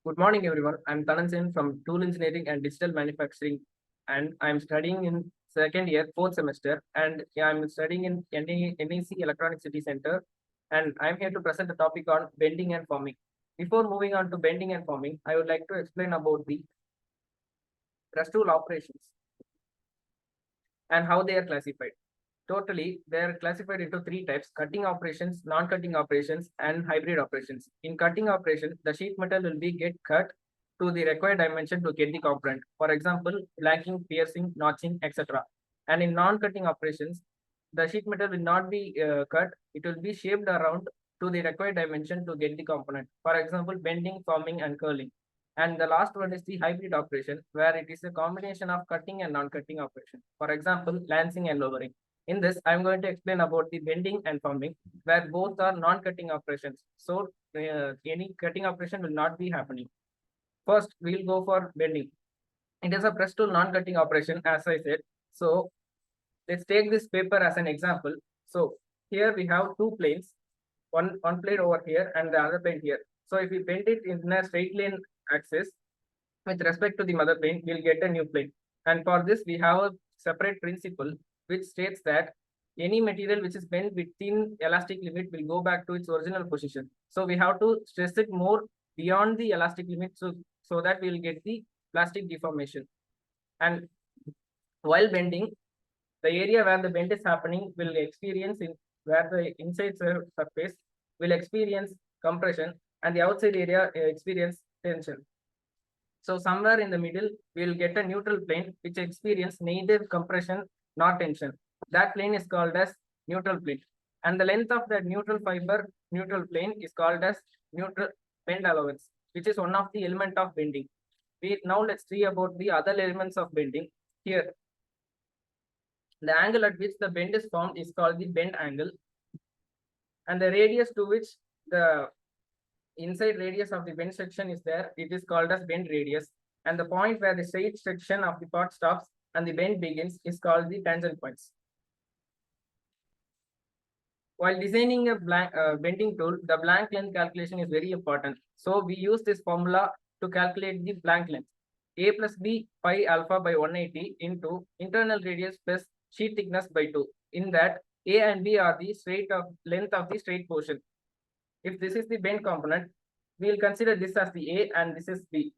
Good morning, everyone. I'm Dhananjayan from Tool Engineering and Digital Manufacturing, and I'm studying in second year, fourth semester, and I'm studying in NEC Electronic City Center, and I'm here to present a topic on bending and forming. Before moving on to bending and forming, I would like to explain about the press tool operations and how they are classified. Totally, they are classified into three types: cutting operations, non-cutting operations, and hybrid operations. In cutting operation, the sheet metal will be get cut to the required dimension to get the component. For example, blanking, piercing, notching, etc. And in non-cutting operations, the sheet metal will not be cut. It will be shaped around to the required dimension to get the component. For example, bending, forming, and curling. And the last one is the hybrid operation, where it is a combination of cutting and non-cutting operation. For example, lancing and lowering. In this, I'm going to explain about the bending and forming, where both are non-cutting operations. So any cutting operation will not be happening. First, we'll go for bending. It is a press tool non-cutting operation, as I said. So let's take this paper as an example. So here we have two planes, one plane over here and the other plane here. So if we bend it in a straight line axis with respect to the mother plane, we'll get a new plane. And for this, we have a separate principle which states that any material which is bent within elastic limit will go back to its original position. So we have to stress it more beyond the elastic limit so that we will get the plastic deformation. And while bending, the area where the bend is happening will experience where the inside surface will experience compression and the outside area experience tension. So somewhere in the middle, we will get a neutral plane which experience neither compression nor tension. That plane is called as neutral plane. And the length of that neutral fiber, neutral plane is called as neutral bend allowance, which is one of the element of bending. Now let's see about the other elements of bending. Here, the angle at which the bend is formed is called the bend angle. And the radius to which the inside radius of the bend section is there, it is called as bend radius. And the point where the straight section of the part stops and the bend begins is called the tangent points. While designing a bending tool, the blank length calculation is very important. So we use this formula to calculate the blank length. A plus B pi alpha by 180 into internal radius plus sheet thickness by 2. In that, A and B are the length of the straight portion. If this is the bend component, we will consider this as the A and this is B.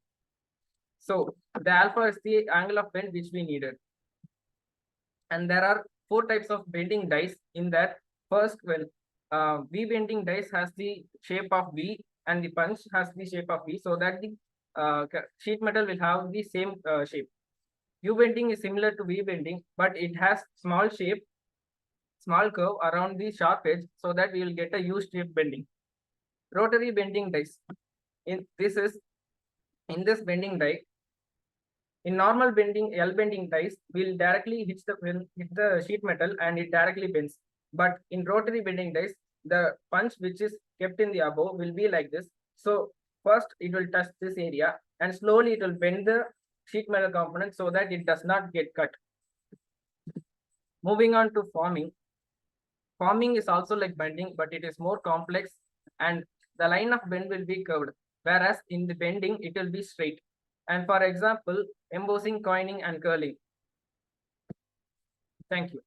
So the alpha is the angle of bend which we needed. And there are 4 types of bending dies in that. First, V bending dies has the shape of V and the punch has the shape of V, so that the sheet metal will have the same shape. U bending is similar to V bending, but it has small shape, small curve around the sharp edge, so that we will get a U-shaped bending. Rotary bending dies. In this bending die, in normal bending, L bending dies will directly hit the sheet metal and it directly bends. But in rotary bending dies, the punch which is kept in the above will be like this. So first it will touch this area and slowly it will bend the sheet metal component so that it does not get cut. Moving on to forming. Forming is also like bending, but it is more complex and the line of bend will be curved, whereas in the bending it will be straight. And for example, embossing, coining, and curling. Thank you.